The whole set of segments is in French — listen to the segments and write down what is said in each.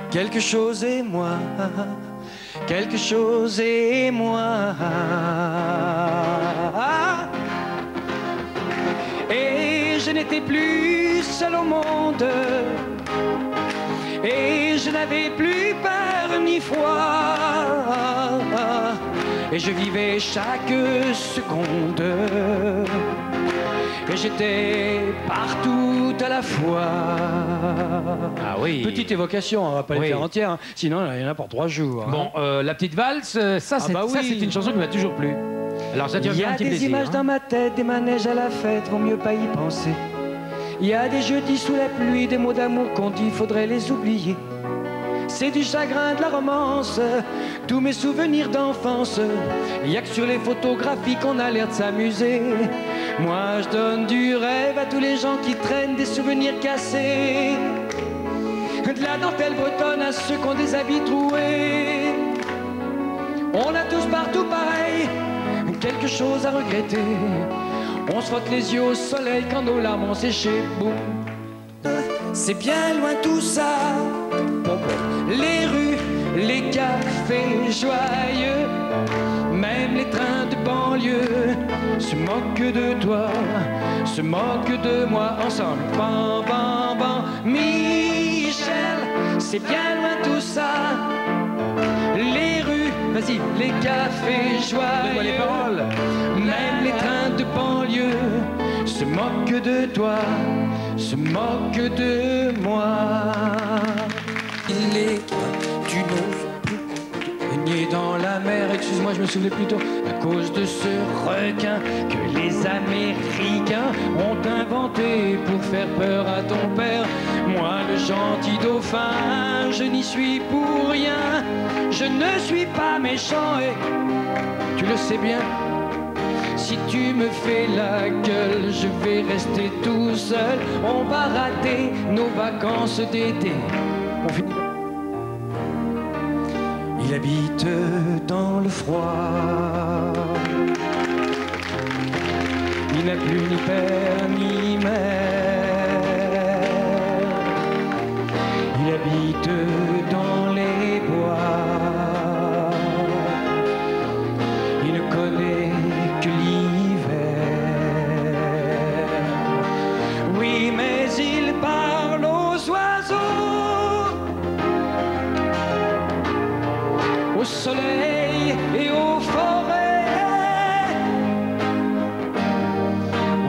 Quelque chose et moi, quelque chose et moi. Et je n'étais plus seul au monde, et je n'avais plus peur ni foi, et je vivais chaque seconde, et j'étais partout à la fois. Ah oui. Petite évocation, on va pas les faire entières, hein. Sinon il y en a pour 3 jours. Bon, la petite valse, ça c'est une chanson qui m'a toujours plu. Alors ça, tu vas me faire un petit plaisir. Il y a des images dans ma tête, des manèges à la fête, vaut mieux pas y penser. Il y a des jeudis sous la pluie, des mots d'amour qu'on dit, faudrait les oublier. C'est du chagrin, de la romance, tous mes souvenirs d'enfance. Il y a que sur les photographies qu'on a l'air de s'amuser. Moi je donne du rêve à tous les gens qui traînent des souvenirs cassés. De la dentelle bretonne à ceux qui ont des habits troués. On a tous partout pareil, quelque chose à regretter. On se frotte les yeux au soleil quand nos larmes ont séché. Boum. C'est bien loin tout ça. Les rues, les cafés joyeux, même les trains de banlieue se moquent de toi, se moquent de moi. Ensemble, bam, bam, bam. Michel, c'est bien loin tout ça. Les rues, vas-y, les cafés joyeux, les paroles, même les trains de banlieue se moquent de toi, se moquent de moi. Il est tu n'oses plus baigner dans la mer. Excuse-moi, je me souvenais plus tôt. À cause de ce requin que les Américains ont inventé pour faire peur à ton père. Moi, le gentil dauphin, je n'y suis pour rien. Je ne suis pas méchant et tu le sais bien. Si tu me fais la gueule, je vais rester tout seul. On va rater nos vacances d'été. On finit. Il habite dans le froid. Il n'a plus ni père ni mère. Il habite dans les bois. Il ne connaît que l'hiver. Oui, mais il parle aux oiseaux, au soleil et aux forêts.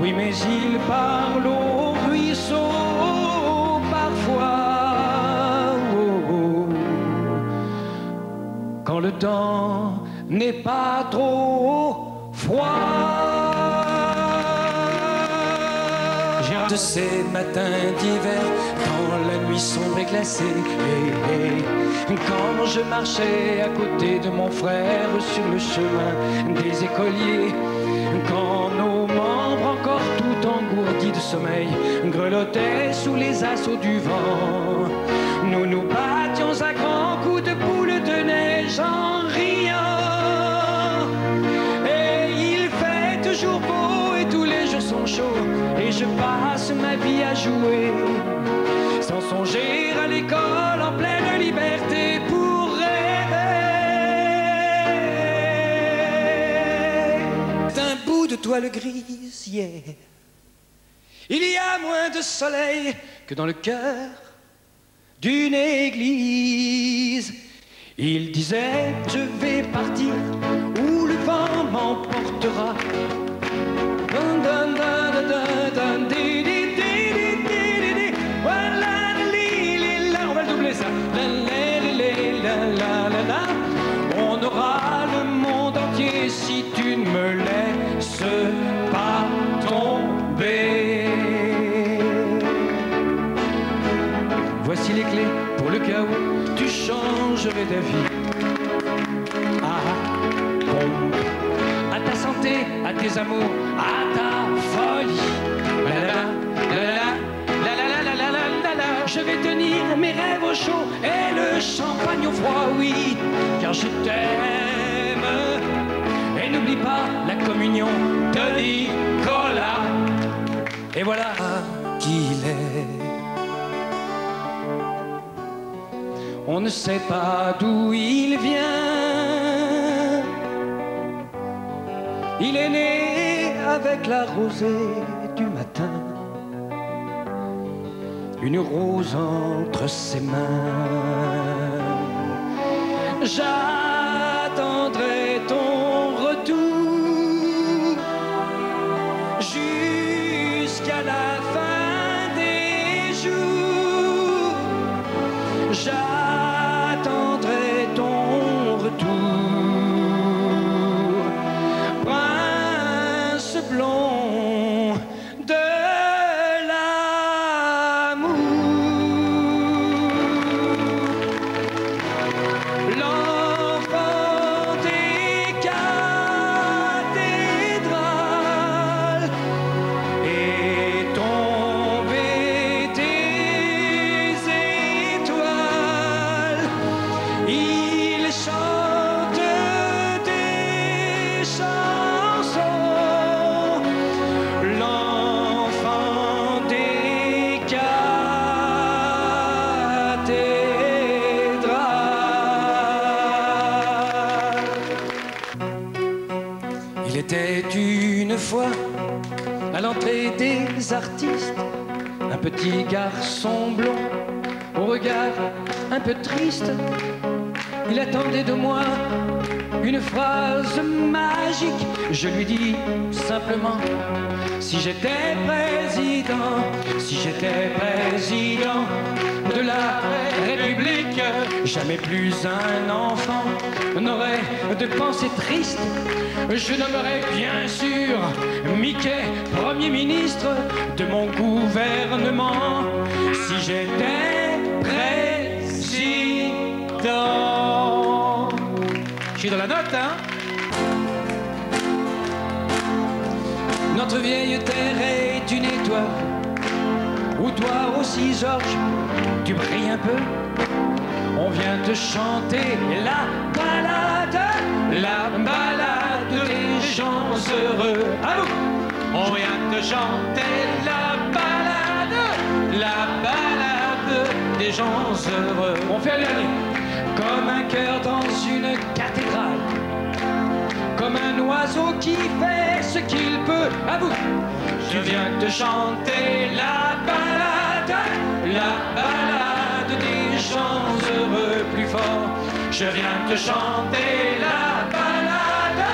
Oui, mais il parle aux ruisseaux parfois. Oh, oh. Quand le temps n'est pas trop froid. De ces matins d'hiver, quand la nuit sombre et glacée, quand je marchais à côté de mon frère sur le chemin des écoliers, quand nos membres encore tout engourdis de sommeil grelottaient sous les assauts du vent, nous nous battions à grands coups de boules de neige en riant. Et il fait toujours beau et tous les jours sont chauds, et je passe ma vie à jouer sans songer à l'école en pleine liberté pour rêver d'un bout de toile grise. Yeah. Il y a moins de soleil que dans le cœur d'une église. Il disait je vais partir où le vent m'emportera. On va le doubler ça. On aura le monde entier si tu ne me laisses pas tomber. Voici les clés pour le cas où tu changerais d'avis. À ta santé, à tes amours, à ta folie. Je vais tenir mes rêves au chaud et le champagne au froid, oui, car je t'aime. Et n'oublie pas la communion de Nicolas. Et voilà qui il est. on ne sait pas d'où il vient. Il est né avec la rosée du matin, une rose entre ses mains. J'attendrai ton retour jusqu'à la fin des jours. J'attendrai ton retour, prince blond de l'amour. L'enfant des cathédrales est tombé des étoiles. Il chante des chansons. L'enfant des cathédrales. Il était une fois à l'entrée des artistes un petit garçon blond au regard un peu triste. Il attendait de moi une phrase magique. Je lui dis simplement: si j'étais président, si j'étais président de la République, jamais plus un enfant n'aurait de pensée triste. Je nommerais bien sûr Mickey Premier ministre de mon gouvernement, si j'étais président. Je suis dans la note, hein? Notre vieille terre est une étoile, où toi aussi, Georges, tu brilles un peu. On vient te chanter la balade des gens heureux. À vous! On vient te chanter la balade des gens heureux. On fait le dernier. Comme un cœur dans une cathédrale, comme un oiseau qui fait ce qu'il peut. À vous! Je viens te chanter la balade des gens heureux. Plus fort, je viens te chanter la balade